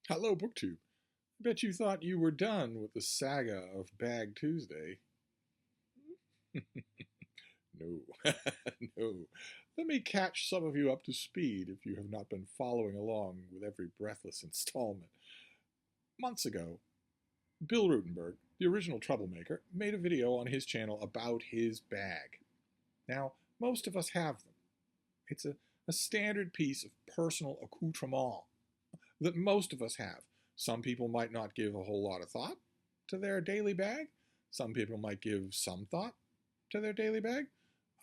Hello, BookTube. I bet you thought you were done with the saga of Bag Tuesday. No, no. Let me catch some of you up to speed if you have not been following along with every breathless installment. Months ago, Bill Rutenberg, the original troublemaker, made a video on his channel about his bag. Now, most of us have them. It's a standard piece of personal accoutrement that most of us have. Some people might not give a whole lot of thought to their daily bag. Some people might give some thought to their daily bag.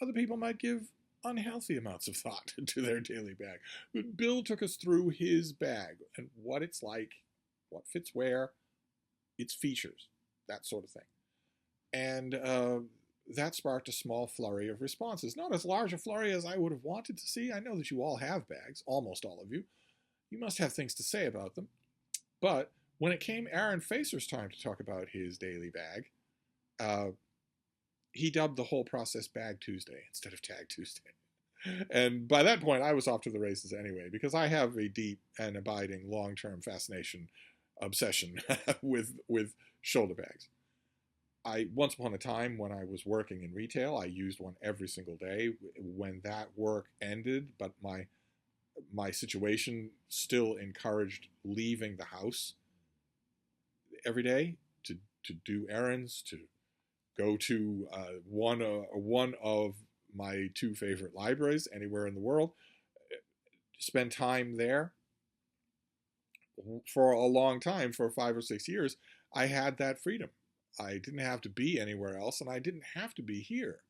Other people might give unhealthy amounts of thought to their daily bag. But Bill took us through his bag and what it's like, what fits where, its features, that sort of thing. And that sparked a small flurry of responses. Not as large a flurry as I would have wanted to see. I know that you all have bags, almost all of you. You must have things to say about them. But when it came Aaron Facer's time to talk about his daily bag, he dubbed the whole process Bag Tuesday instead of Tag Tuesday. And by that point, I was off to the races anyway, because I have a deep and abiding long-term fascination, obsession with shoulder bags. Once upon a time, when I was working in retail, I used one every single day. When that work ended, but my situation still encouraged leaving the house every day to do errands, to go to one of my two favorite libraries anywhere in the world, spend time there for a long time, for 5 or 6 years. I had that freedom. I didn't have to be anywhere else, and I didn't have to be here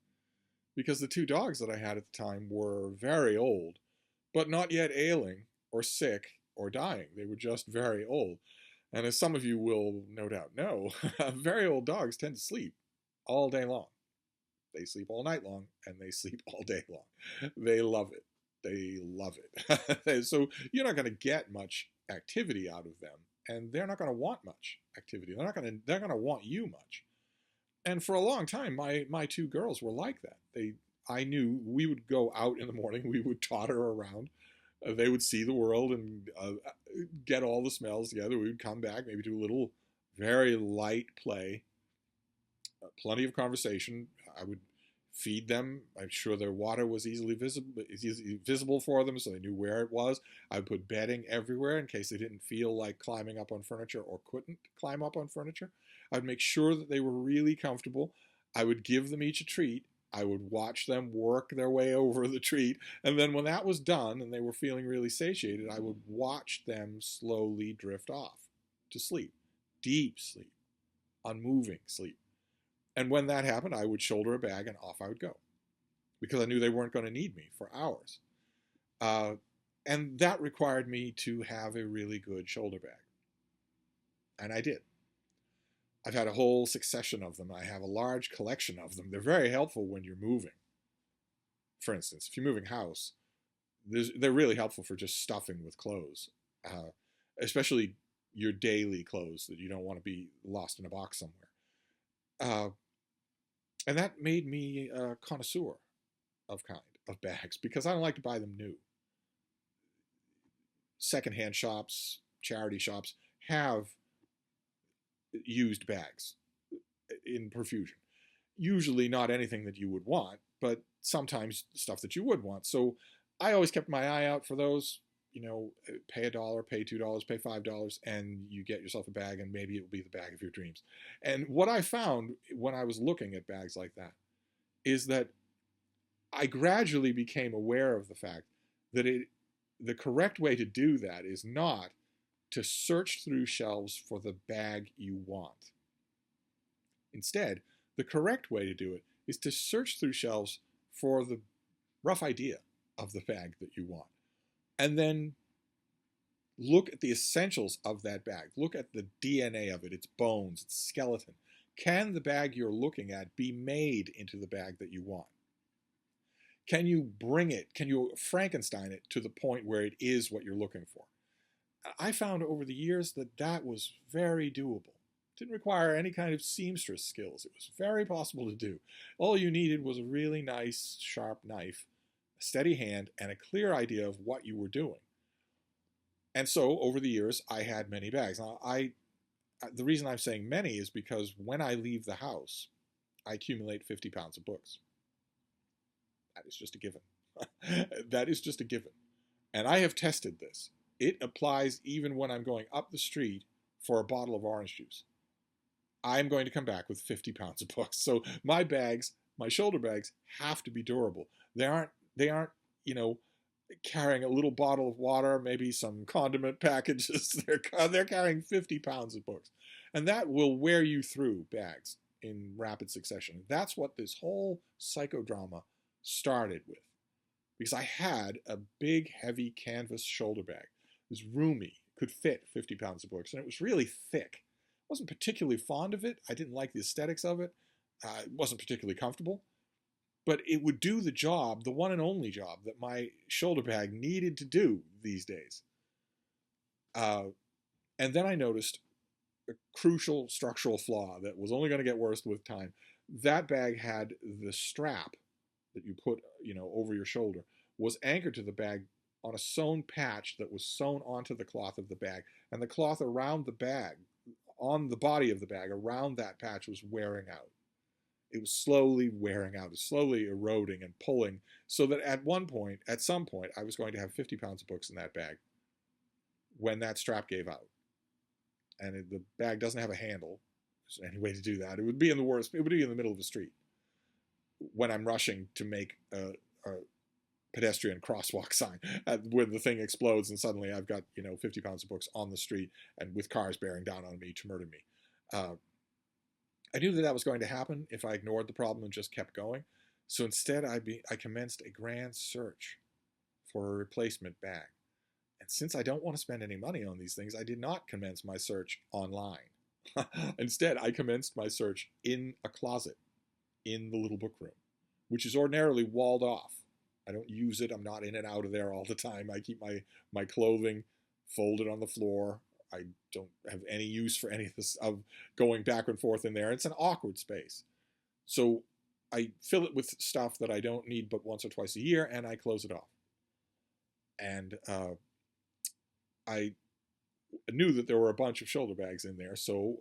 because the two dogs that I had at the time were very old, but not yet ailing or sick or dying. They were just very old. And as some of you will no doubt know, very old dogs tend to sleep all day long. They sleep all night long and they sleep all day long. They love it. They love it. So you're not going to get much activity out of them, and they're not going to want much activity. They're going to want you much. And for a long time, my two girls were like that. I knew we would go out in the morning, we would totter around. They would see the world and get all the smells together. We would come back, maybe do a little very light play, plenty of conversation. I would feed them. I'm sure their water was easily visible for them, so they knew where it was. I would put bedding everywhere in case they didn't feel like climbing up on furniture or couldn't climb up on furniture. I would make sure that they were really comfortable. I would give them each a treat. I would watch them work their way over the treat. And then when that was done and they were feeling really satiated, I would watch them slowly drift off to sleep. Deep sleep. Unmoving sleep. And when that happened, I would shoulder a bag and off I would go, because I knew they weren't going to need me for hours. And that required me to have a really good shoulder bag. And I did. I've had a whole succession of them. I have a large collection of them. They're very helpful when you're moving. For instance, if you're moving house, they're really helpful for just stuffing with clothes, especially your daily clothes that you don't want to be lost in a box somewhere. And that made me a connoisseur of bags, because I don't like to buy them new. Secondhand shops, charity shops have used bags in profusion. Usually not anything that you would want, but sometimes stuff that you would want. So I always kept my eye out for those. Pay $1, pay $2, pay $5, and you get yourself a bag, and maybe it will be the bag of your dreams. And what I found when I was looking at bags like that is that I gradually became aware of the fact that the correct way to do that is not to search through shelves for the bag you want. Instead, the correct way to do it is to search through shelves for the rough idea of the bag that you want. And then look at the essentials of that bag. Look at the DNA of it, its bones, its skeleton. Can the bag you're looking at be made into the bag that you want? Can you bring it, can you Frankenstein it to the point where it is what you're looking for? I found over the years that that was very doable. It didn't require any kind of seamstress skills. It was very possible to do. All you needed was a really nice, sharp knife, a steady hand, and a clear idea of what you were doing. And so over the years, I had many bags. Now, the reason I'm saying many is because when I leave the house, I accumulate 50 pounds of books. That is just a given. That is just a given. And I have tested this. It applies even when I'm going up the street for a bottle of orange juice. I'm going to come back with 50 pounds of books. So my bags, my shoulder bags, have to be durable. They aren't, you know, carrying a little bottle of water, maybe some condiment packages. They're carrying 50 pounds of books. And that will wear you through bags in rapid succession. That's what this whole psychodrama started with. Because I had a big, heavy canvas shoulder bag. It was roomy, could fit 50 pounds of books, and it was really thick. I wasn't particularly fond of it. I didn't like the aesthetics of it. It wasn't particularly comfortable. But it would do the job, the one and only job that my shoulder bag needed to do these days. And then I noticed a crucial structural flaw that was only going to get worse with time. That bag had the strap that you put, over your shoulder was anchored to the bag on a sewn patch that was sewn onto the cloth of the bag. And the cloth around the bag, on the body of the bag, around that patch was wearing out. It was slowly wearing out, slowly eroding and pulling, so that at some point, I was going to have 50 pounds of books in that bag when that strap gave out. And the bag doesn't have a handle. There's any way to do that. It would be in the middle of the street when I'm rushing to make a pedestrian crosswalk sign, where the thing explodes and suddenly I've got 50 pounds of books on the street and with cars bearing down on me to murder me. I knew that was going to happen if I ignored the problem and just kept going. So instead, I commenced a grand search for a replacement bag. And since I don't want to spend any money on these things, I did not commence my search online. Instead, I commenced my search in a closet in the little book room, which is ordinarily walled off. I don't use it. I'm not in and out of there all the time. I keep my clothing folded on the floor. I don't have any use for any of this of going back and forth in there. It's an awkward space. So I fill it with stuff that I don't need but once or twice a year, and I close it off. And I knew that there were a bunch of shoulder bags in there, so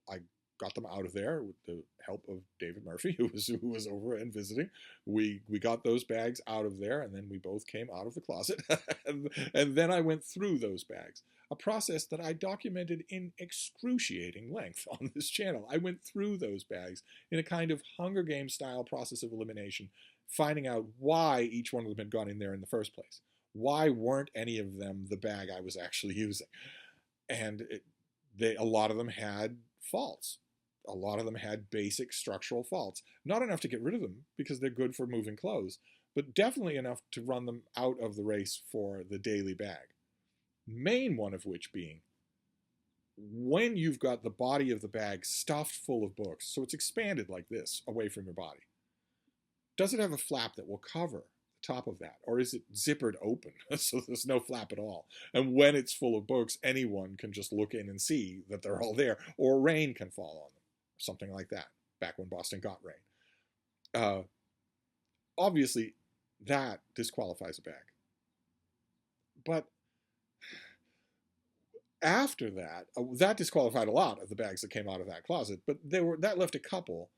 I got them out of there with the help of David Murphy, who was over and visiting. We got those bags out of there, and then we both came out of the closet. and then I went through those bags, a process that I documented in excruciating length on this channel. I went through those bags in a kind of Hunger Games style process of elimination, finding out why each one of them had gone in there in the first place. Why weren't any of them the bag I was actually using? And a lot of them had faults. A lot of them had basic structural faults. Not enough to get rid of them because they're good for moving clothes, but definitely enough to run them out of the race for the daily bag. Main one of which being, when you've got the body of the bag stuffed full of books, so it's expanded like this away from your body, does it have a flap that will cover the top of that? Or is it zippered open so there's no flap at all? And when it's full of books, anyone can just look in and see that they're all there, or rain can fall on them. Something like that, back when Boston got rain. Obviously, that disqualifies a bag. But after that, that disqualified a lot of the bags that came out of that closet, but that left a couple.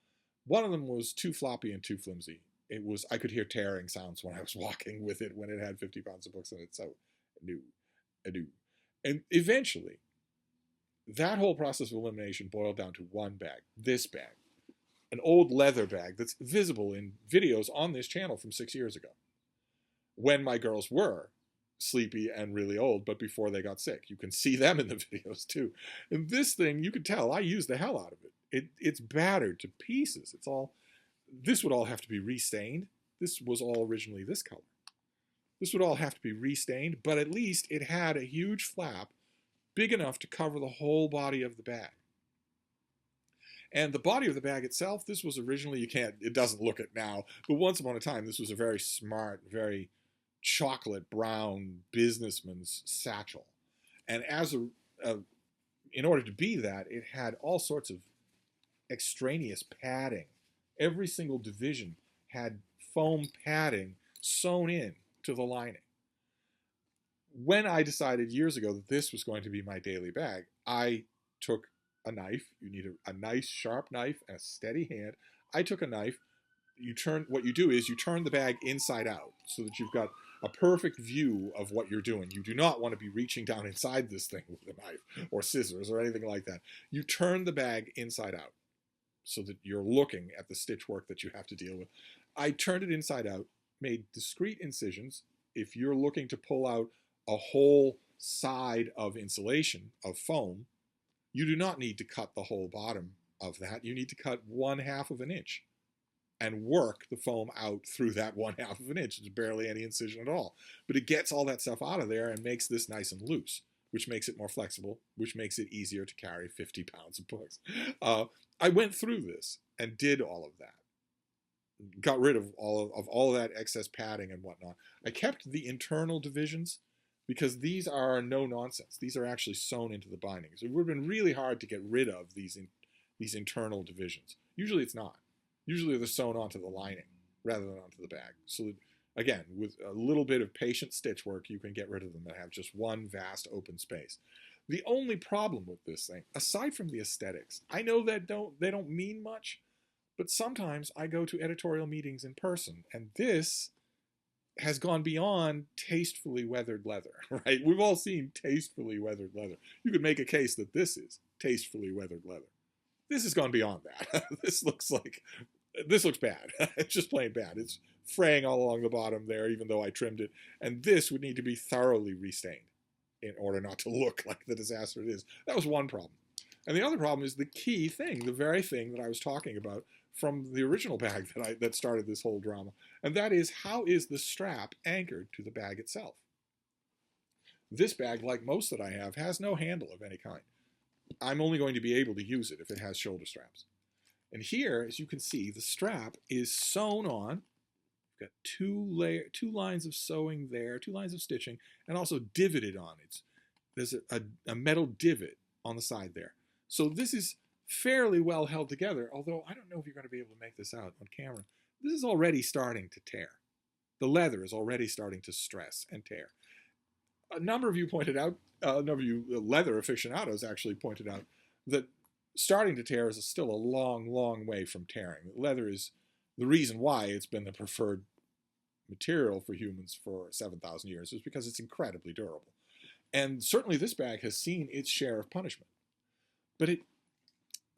One of them was too floppy and too flimsy. I could hear tearing sounds when I was walking with it when it had 50 pounds of books in it, so I knew. And eventually, that whole process of elimination boiled down to one bag, this bag, an old leather bag that's visible in videos on this channel from 6 years ago, when my girls were sleepy and really old, but before they got sick. You can see them in the videos too. And this thing, you can tell, I used the hell out of it. It's battered to pieces. This would all have to be restained. This was all originally this color. This would all have to be restained, but at least it had a huge flap big enough to cover the whole body of the bag. And the body of the bag itself, this was originally, it doesn't look it now, but once upon a time, this was a very smart, very chocolate brown businessman's satchel. And in order to be that, it had all sorts of extraneous padding. Every single division had foam padding sewn in to the lining. when I decided years ago that this was going to be my daily bag, I took a knife. You need a nice sharp knife and a steady hand. I took a knife. What you do is you turn the bag inside out so that you've got a perfect view of what you're doing. You do not want to be reaching down inside this thing with a knife or scissors or anything like that. You turn the bag inside out so that you're looking at the stitch work that you have to deal with. I turned it inside out, made discrete incisions. If you're looking to pull out a whole side of insulation, of foam, you do not need to cut the whole bottom of that. You need to cut 1/2 of an inch and work the foam out through that 1/2 of an inch. It's barely any incision at all. But it gets all that stuff out of there and makes this nice and loose, which makes it more flexible, which makes it easier to carry 50 pounds of books. I went through this and did all of that. Got rid of all of that excess padding and whatnot. I kept the internal divisions because these are no nonsense. These are actually sewn into the bindings. It would have been really hard to get rid of these internal divisions. Usually it's not. Usually they're sewn onto the lining rather than onto the bag. So that, again, with a little bit of patient stitch work, you can get rid of them and have just one vast open space. The only problem with this thing, aside from the aesthetics, I know that they don't mean much, but sometimes I go to editorial meetings in person, and this has gone beyond tastefully weathered leather, right? We've all seen tastefully weathered leather. You could make a case that this is tastefully weathered leather. This has gone beyond that. This looks bad. It's just plain bad. It's fraying all along the bottom there, even though I trimmed it. And this would need to be thoroughly restained in order not to look like the disaster it is. That was one problem. And the other problem is the key thing, the very thing that I was talking about from the original bag that started this whole drama. And that is, how is the strap anchored to the bag itself? This bag, like most that I have, has no handle of any kind. I'm only going to be able to use it if it has shoulder straps. And here, as you can see, the strap is sewn on. We've got two lines of sewing there, 2 lines of stitching, and also divoted on it. There's a metal divot on the side there. So this is fairly well held together, although I don't know if you're going to be able to make this out on camera. This is already starting to tear. The leather is already starting to stress and tear. A number of you pointed out, a number of you leather aficionados actually pointed out that starting to tear is still a long, long way from tearing. Leather is the reason why it's been the preferred material for humans for 7,000 years is because it's incredibly durable. And certainly this bag has seen its share of punishment. But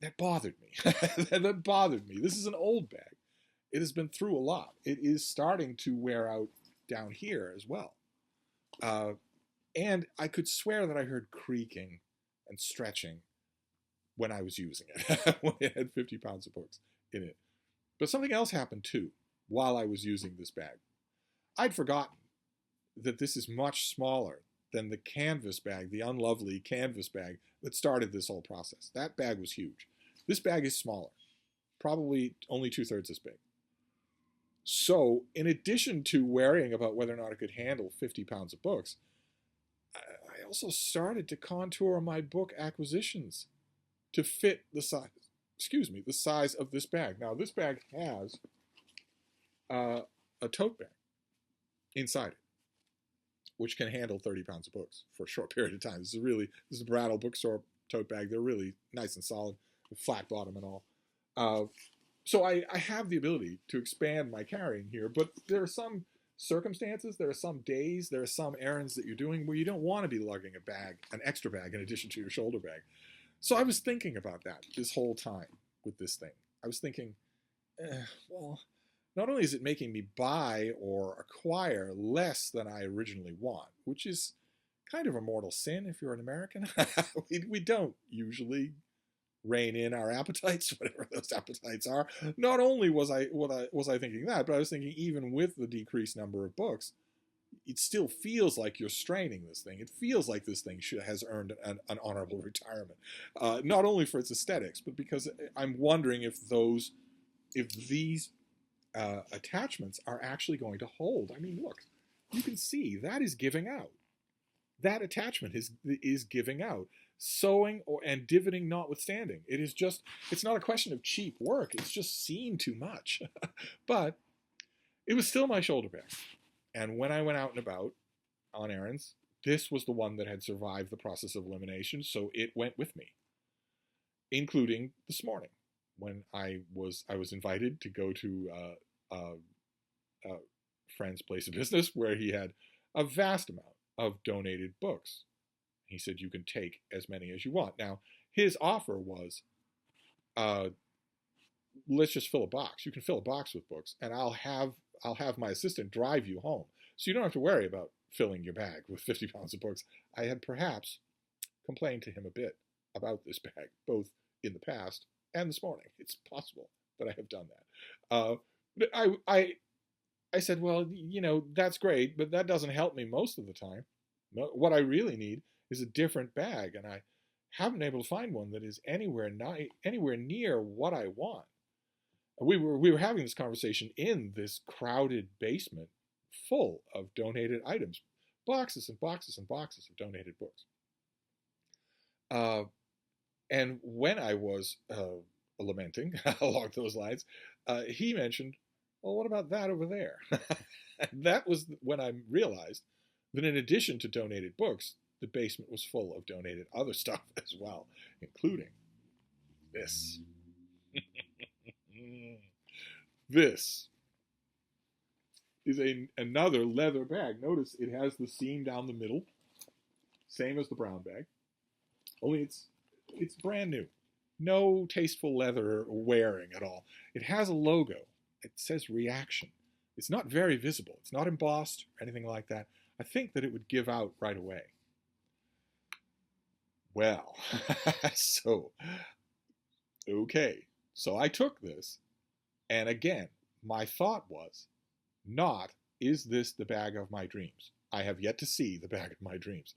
that bothered me. That bothered me. This is an old bag. It has been through a lot. It is starting to wear out down here as well. And I could swear that I heard creaking and stretching when I was using it, when it had 50 pounds of books in it. But something else happened too while I was using this bag. I'd forgotten that this is much smaller than the canvas bag, the unlovely canvas bag that started this whole process. That bag was huge. This bag is smaller, probably only 2/3 as big. So in addition to worrying about whether or not it could handle 50 pounds of books, I also started to contour my book acquisitions to fit the size of this bag. Now this bag has a tote bag inside it, which can handle 30 pounds of books for a short period of time. This is a Brattle bookstore tote bag. They're really nice and solid, with flat bottom and all. So I have the ability to expand my carrying here, but there are some circumstances, there are some days, there are some errands that you're doing where you don't want to be lugging an extra bag in addition to your shoulder bag. So I was thinking about that this whole time with this thing. I was thinking, well, not only is it making me buy or acquire less than I originally want, which is kind of a mortal sin if you're an American. we don't usually rein in our appetites, whatever those appetites are. Not only was I thinking that, but I was thinking even with the decreased number of books, it still feels like you're straining this thing. It feels like this thing has earned an honorable retirement, not only for its aesthetics, but because I'm wondering if these attachments are actually going to hold. I mean, look, you can see that is giving out. That attachment is giving out. Sewing and divoting notwithstanding. It's not a question of cheap work. It's just seen too much. But it was still my shoulder bag. And when I went out and about on errands, this was the one that had survived the process of elimination, so it went with me, including this morning when I was invited to go to a friend's place of business where he had a vast amount of donated books. He said, you can take as many as you want. Now, his offer was, let's just fill a box. You can fill a box with books, and I'll have my assistant drive you home, so you don't have to worry about filling your bag with 50 pounds of books. I had perhaps complained to him a bit about this bag, both in the past and this morning. It's possible that I have done that. I said, well, that's great, but that doesn't help me most of the time. What I really need is a different bag, and I haven't been able to find one that is anywhere near what I want. We were having this conversation in this crowded basement full of donated items, boxes and boxes and boxes of donated books. And when I was lamenting along those lines, he mentioned, well, what about that over there? And that was when I realized that in addition to donated books, the basement was full of donated other stuff as well, including this. This is another leather bag. Notice it has the seam down the middle, same as the brown bag, only it's brand new. No tasteful leather wearing at all. It has a logo. It says Reaction. It's not very visible. It's not embossed or anything like that. I think that it would give out right away. Well, okay. So I took this, and again, my thought was not, is this the bag of my dreams? I have yet to see the bag of my dreams.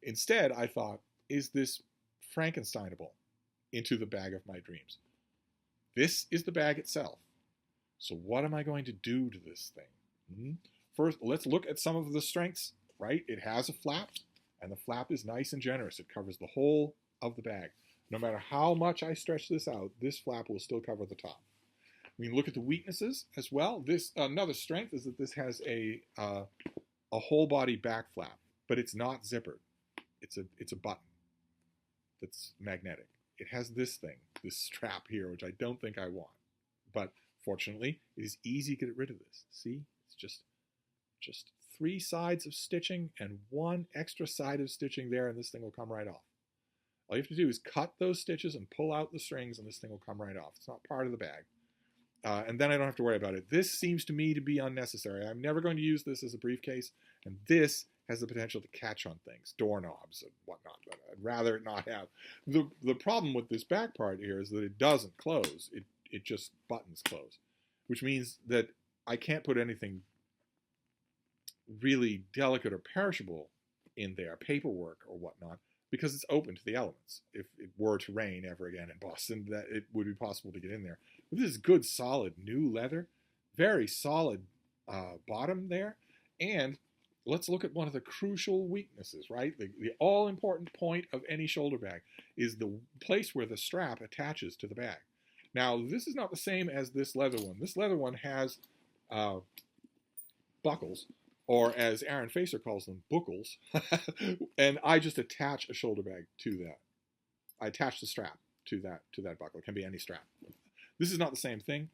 Instead, I thought, is this Frankensteinable into the bag of my dreams? This is the bag itself. So what am I going to do to this thing? First, let's look at some of the strengths, right? It has a flap, and the flap is nice and generous. It covers the whole of the bag. No matter how much I stretch this out, this flap will still cover the top. We can look at the weaknesses as well. This another strength is that this has a whole body back flap, but it's not zippered. It's a button that's magnetic. It has this thing, this strap here, which I don't think I want. But fortunately, it is easy to get rid of this. See, it's just 3 sides of stitching and 1 extra side of stitching there, and this thing will come right off. All you have to do is cut those stitches and pull out the strings, and this thing will come right off. It's not part of the bag. And then I don't have to worry about it. This seems to me to be unnecessary. I'm never going to use this as a briefcase, and this has the potential to catch on things, doorknobs and whatnot, but I'd rather not have. The problem with this back part here is that it doesn't close. It just buttons close, which means that I can't put anything really delicate or perishable in there, paperwork or whatnot, because it's open to the elements. If it were to rain ever again in Boston, that it would be possible to get in there. But this is good, solid, new leather, very solid bottom there. And let's look at one of the crucial weaknesses, right? The all-important point of any shoulder bag is the place where the strap attaches to the bag. Now, this is not the same as this leather one. This leather one has buckles, or as Aaron Facer calls them, buckles, and I just attach a shoulder bag to that. I attach the strap to that buckle. It can be any strap. This is not the same thing.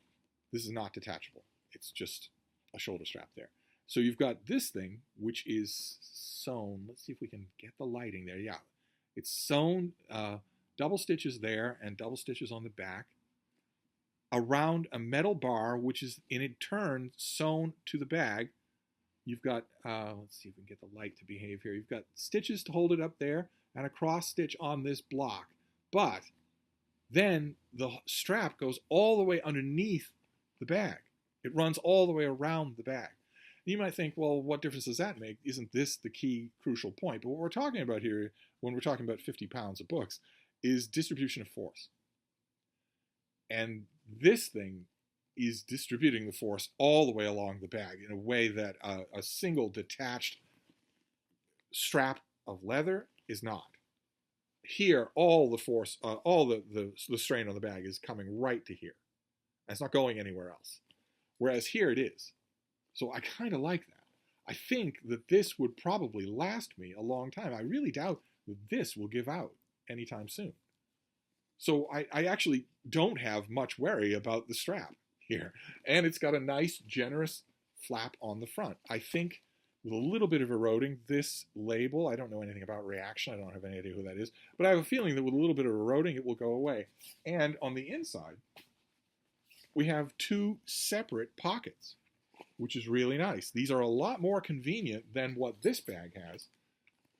This is not detachable. It's just a shoulder strap there. So you've got this thing, which is sewn. Let's see if we can get the lighting there. Yeah, it's sewn, double stitches there and double stitches on the back around a metal bar, which is in turn sewn to the bag. You've got, let's see if we can get the light to behave here. You've got stitches to hold it up there and a cross stitch on this block. But then the strap goes all the way underneath the bag. It runs all the way around the bag. You might think, well, what difference does that make? Isn't this the key crucial point? But what we're talking about here, when we're talking about 50 pounds of books, is distribution of force. And this thing is distributing the force all the way along the bag in a way that a single detached strap of leather is not. Here, all the force, all the strain on the bag is coming right to here. And it's not going anywhere else. Whereas here it is. So I kind of like that. I think that this would probably last me a long time. I really doubt that this will give out anytime soon. So I actually don't have much worry about the strap here. And it's got a nice, generous flap on the front. I think with a little bit of eroding, this label, I don't know anything about reaction, I don't have any idea who that is, but I have a feeling that with a little bit of eroding, it will go away. And on the inside, we have two separate pockets, which is really nice. These are a lot more convenient than what this bag has,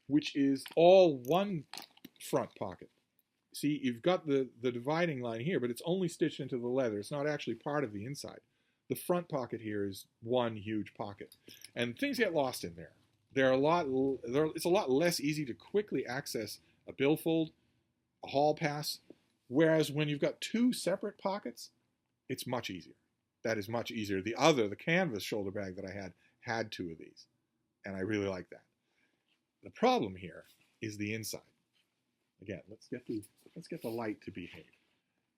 which is all one front pocket. See, you've got the dividing line here, but it's only stitched into the leather. It's not actually part of the inside. The front pocket here is one huge pocket. And things get lost in there. It's a lot less easy to quickly access a billfold, a hall pass, whereas when you've got two separate pockets, it's much easier. That is much easier. The canvas shoulder bag that I had two of these, and I really like that. The problem here is the inside. Again, let's get the light to behave.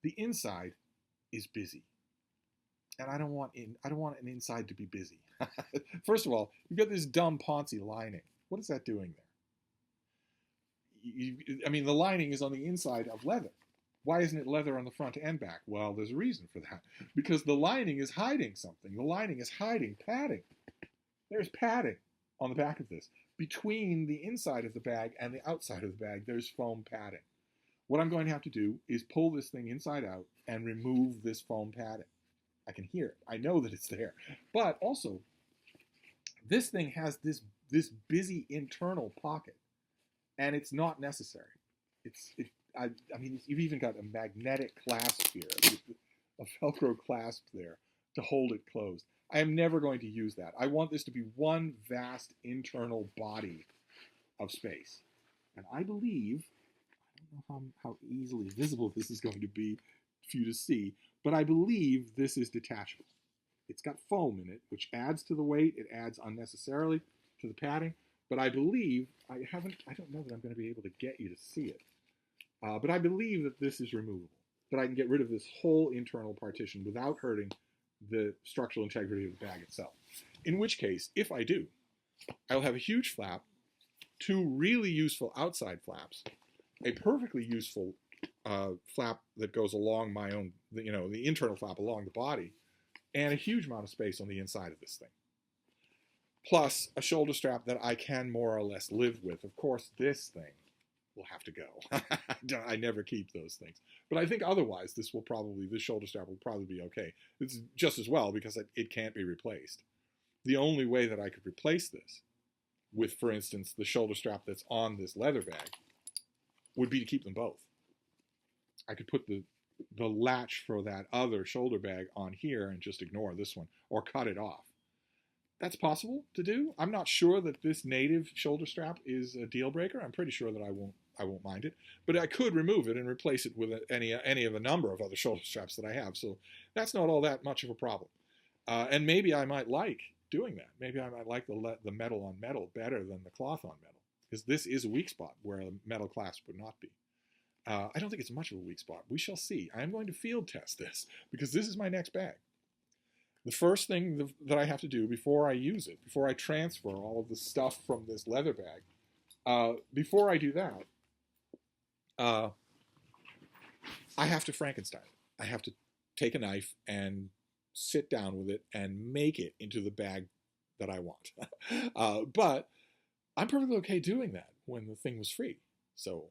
The inside is busy. And I don't want an inside to be busy. First of all, you've got this dumb Ponzi lining. What is that doing there? I mean, the lining is on the inside of leather. Why isn't it leather on the front and back? Well, there's a reason for that. Because the lining is hiding something. The lining is hiding padding. There's padding on the back of this. Between the inside of the bag and the outside of the bag, there's foam padding. What I'm going to have to do is pull this thing inside out and remove this foam padding. I can hear it. I know that it's there. But also, this thing has this busy internal pocket, and it's not necessary. I mean, you've even got a magnetic clasp here, a Velcro clasp there to hold it closed. I am never going to use that. I want this to be one vast internal body of space. And I believe, I don't know how easily visible this is going to be for you to see, but I believe this is detachable. It's got foam in it, which adds to the weight. It adds unnecessarily to the padding. But I believe, I don't know that I'm going to be able to get you to see it. But I believe that this is removable, that I can get rid of this whole internal partition without hurting the structural integrity of the bag itself. In which case, if I do, I'll have a huge flap, two really useful outside flaps, a perfectly useful flap that goes along my own, the internal flap along the body, and a huge amount of space on the inside of this thing. Plus a shoulder strap that I can more or less live with. Of course, this thing will have to go. I never keep those things. But I think otherwise, this shoulder strap will probably be okay. It's just as well because it can't be replaced. The only way that I could replace this with, for instance, the shoulder strap that's on this leather bag would be to keep them both. I could put the latch for that other shoulder bag on here and just ignore this one or cut it off. That's possible to do. I'm not sure that this native shoulder strap is a deal breaker. I'm pretty sure that I won't mind it. But I could remove it and replace it with any of a number of other shoulder straps that I have. So that's not all that much of a problem. And maybe I might like doing that. Maybe I might like the metal on metal better than the cloth on metal, because this is a weak spot where a metal clasp would not be. I don't think it's much of a weak spot. We shall see. I am going to field test this because this is my next bag. The first thing that I have to do before I use it, before I transfer all of the stuff from this leather bag, before I do that, I have to Frankenstein it. I have to take a knife and sit down with it and make it into the bag that I want. But I'm perfectly okay doing that when the thing was free. So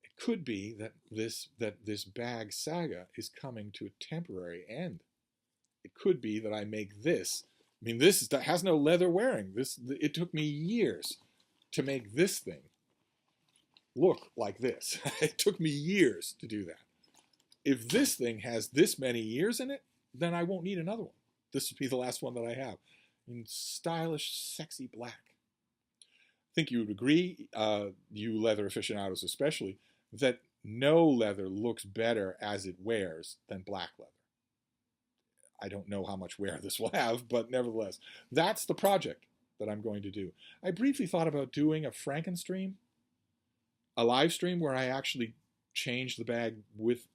it could be that this Bag Saga is coming to a temporary end. It could be that I make this. I mean, this has no leather wearing. It took me years to make this thing look like this. It took me years to do that. If this thing has this many years in it, then I won't need another one. This would be the last one that I have in stylish, sexy black. I think you would agree, you leather aficionados especially, that no leather looks better as it wears than black leather. I don't know how much wear this will have, but nevertheless, that's the project that I'm going to do. I briefly thought about doing a Frankenstream, a live stream where I actually change the bag with,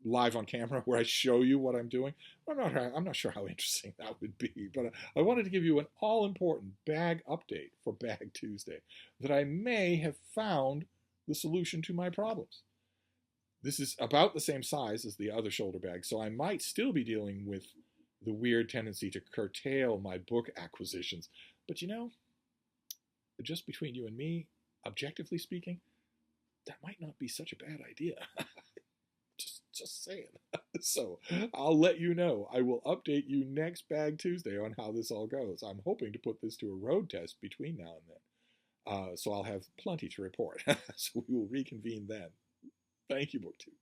live on camera where I show you what I'm doing. I'm not sure how interesting that would be, but I wanted to give you an all-important bag update for Bag Tuesday, that I may have found the solution to my problems. This is about the same size as the other shoulder bag, so I might still be dealing with the weird tendency to curtail my book acquisitions. But just between you and me, objectively speaking, that might not be such a bad idea. just saying. So I'll let you know. I will update you next Bag Tuesday on how this all goes. I'm hoping to put this to a road test between now and then. So I'll have plenty to report. So we will reconvene then. Thank you, BookTube.